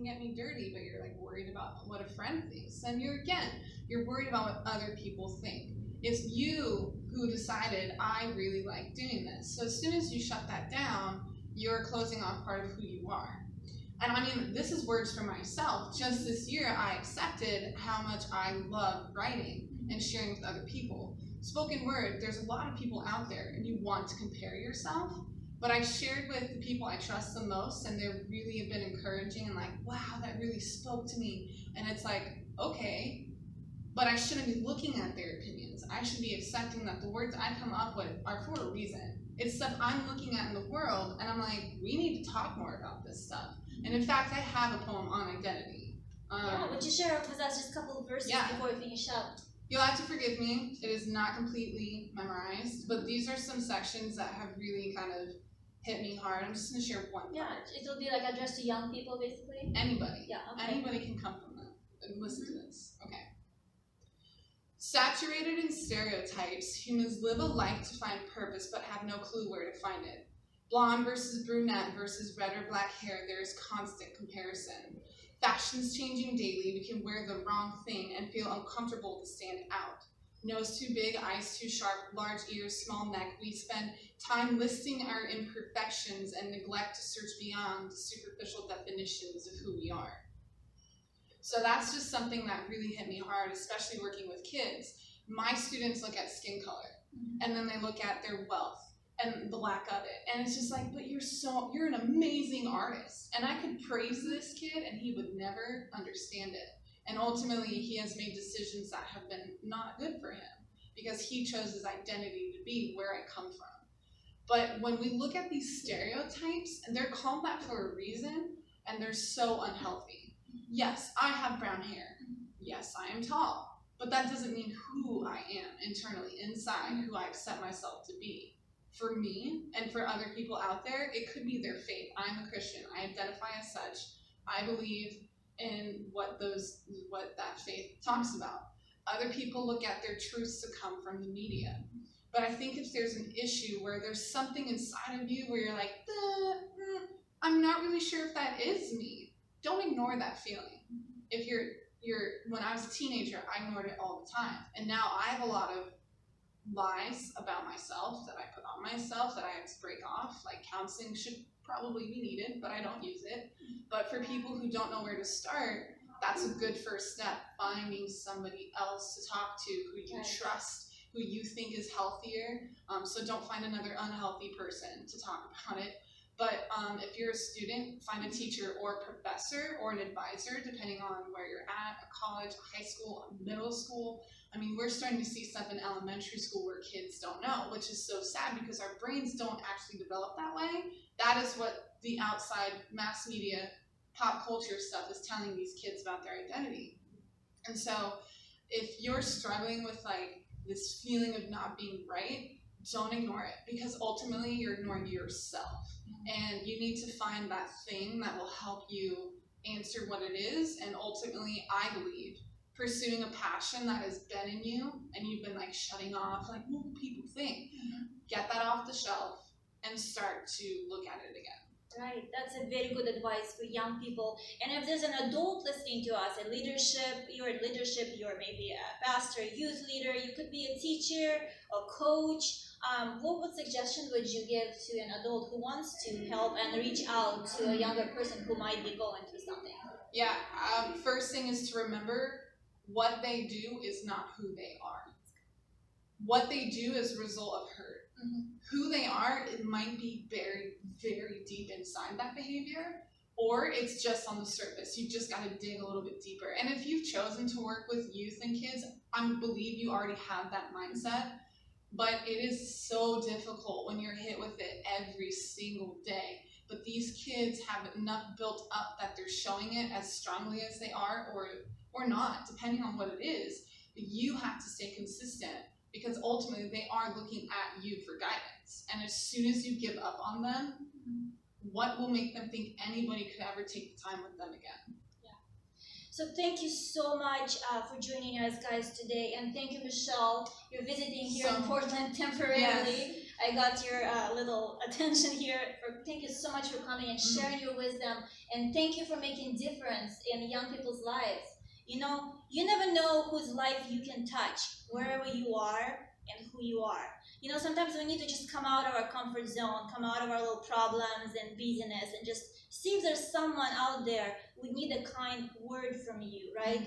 get me dirty, but you're like worried about what a friend thinks. And you're worried about what other people think. It's you who decided, I really like doing this. So as soon as you shut that down, you're closing off part of who you are. And I mean, this is words for myself. Just this year, I accepted how much I love writing and sharing with other people. Spoken word, there's a lot of people out there, and you want to compare yourself. But I shared with the people I trust the most, and they really have been encouraging and like, wow, that really spoke to me. And it's like, okay, but I shouldn't be looking at their opinions. I should be accepting that the words I come up with are for a reason. It's stuff I'm looking at in the world, and I'm like, we need to talk more about this stuff. And in fact, I have a poem on identity. Would you share with us just a couple of verses before we finish up? You'll have to forgive me. It is not completely memorized, but these are some sections that have really kind of hit me hard. I'm just going to share one part. Yeah, it will be like addressed to young people, basically. Anybody. Yeah, okay. Anybody can come from that and listen to this. Okay. Saturated in stereotypes, humans live a life to find purpose but have no clue where to find it. Blonde versus brunette versus red or black hair, there is constant comparison. Fashion's changing daily, we can wear the wrong thing and feel uncomfortable to stand out. Nose too big, eyes too sharp, large ears, small neck. We spend time listing our imperfections and neglect to search beyond the superficial definitions of who we are. So that's just something that really hit me hard, especially working with kids. My students look at skin color, and then they look at their wealth and the lack of it. And it's just like, but you're an amazing artist. And I could praise this kid and he would never understand it. And ultimately he has made decisions that have been not good for him because he chose his identity to be where I come from. But when we look at these stereotypes, and they're called that for a reason, and they're so unhealthy. Yes, I have brown hair. Yes, I am tall. But that doesn't mean who I am internally, inside, who I've set myself to be. For me, and for other people out there, it could be their faith. I'm a Christian. I identify as such. I believe in what that faith talks about. Other people look at their truths to come from the media. But I think if there's an issue where there's something inside of you where you're like, I'm not really sure if that is me, don't ignore that feeling. If when I was a teenager, I ignored it all the time. And now I have a lot of lies about myself that I put on myself that I have to break off. Like counseling should probably be needed, but I don't use it. But for people who don't know where to start, that's a good first step, finding somebody else to talk to who you trust, who you think is healthier. So don't find another unhealthy person to talk about it. But if you're a student, find a teacher or a professor or an advisor, depending on where you're at, a college, a high school, a middle school. I mean, we're starting to see stuff in elementary school where kids don't know, which is so sad because our brains don't actually develop that way. That is what the outside mass media, pop culture stuff is telling these kids about their identity. And so if you're struggling with like this feeling of not being right, don't ignore it because ultimately you're ignoring yourself. And you need to find that thing that will help you answer what it is. And ultimately, I believe, pursuing a passion that has been in you and you've been like shutting off, like, what will people think? Get that off the shelf and start to look at it again. Right, that's a very good advice for young people. And if there's an adult listening to us, you're in leadership, you're maybe a pastor, youth leader, you could be a teacher, a coach. What suggestion would you give to an adult who wants to help and reach out to a younger person who might be going through something? Yeah, first thing is to remember what they do is not who they are. What they do is a result of hurt. Who they are, it might be very, very deep inside that behavior, or it's just on the surface. You just got to dig a little bit deeper. And if you've chosen to work with youth and kids, I believe you already have that mindset. But it is so difficult when you're hit with it every single day. But these kids have enough built up that they're showing it as strongly as they are or not, depending on what it is. But you have to stay consistent because ultimately they are looking at you for guidance. And as soon as you give up on them, what will make them think anybody could ever take the time with them again? So thank you so much for joining us, guys, today, and thank you, Michelle. You're visiting here in Portland temporarily. Yes. I got your little attention here. Thank you so much for coming and sharing your wisdom, and thank you for making difference in young people's lives. You know, you never know whose life you can touch wherever you are and who you are. You know, sometimes we need to just come out of our comfort zone, come out of our little problems and busyness, and just see if there's someone out there who need a kind word from you, right?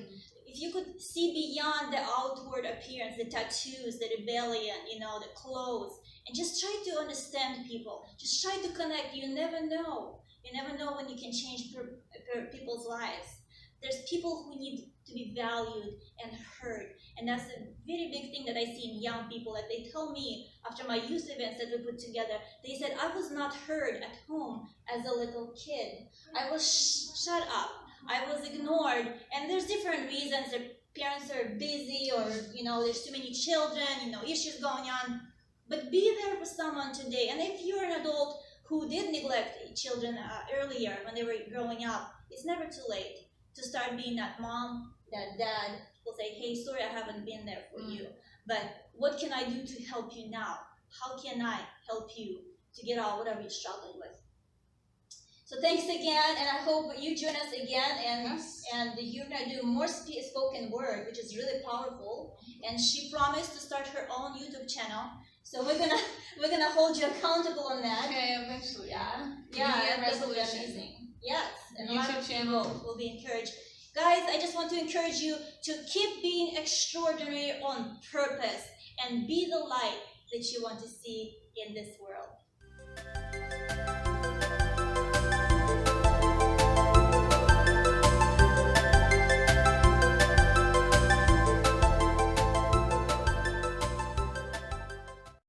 If you could see beyond the outward appearance, the tattoos, the rebellion, you know, the clothes, and just try to understand people. Just try to connect. You never know. You never know when you can change people's lives. There's people who need to be valued and heard. And that's a very big thing that I see in young people. That they tell me after my youth events that we put together, they said, I was not heard at home as a little kid. I was shut up. I was ignored. And there's different reasons. Their parents are busy, or, you know, there's too many children, you know, issues going on. But be there for someone today. And if you're an adult who did neglect children earlier when they were growing up, it's never too late to start being that mom, that dad will say, hey, sorry, I haven't been there for you, but what can I do to help you now? How can I help you to get out whatever you're struggling with? So thanks again, and I hope you join us again, and you're gonna do more spoken word, which is really powerful. And she promised to start her own YouTube channel, so we're gonna hold you accountable on that. Okay, eventually. Yeah, That will be amazing. Yes, and a lot of people will be encouraged. Guys, I just want to encourage you to keep being extraordinary on purpose and be the light that you want to see in this world.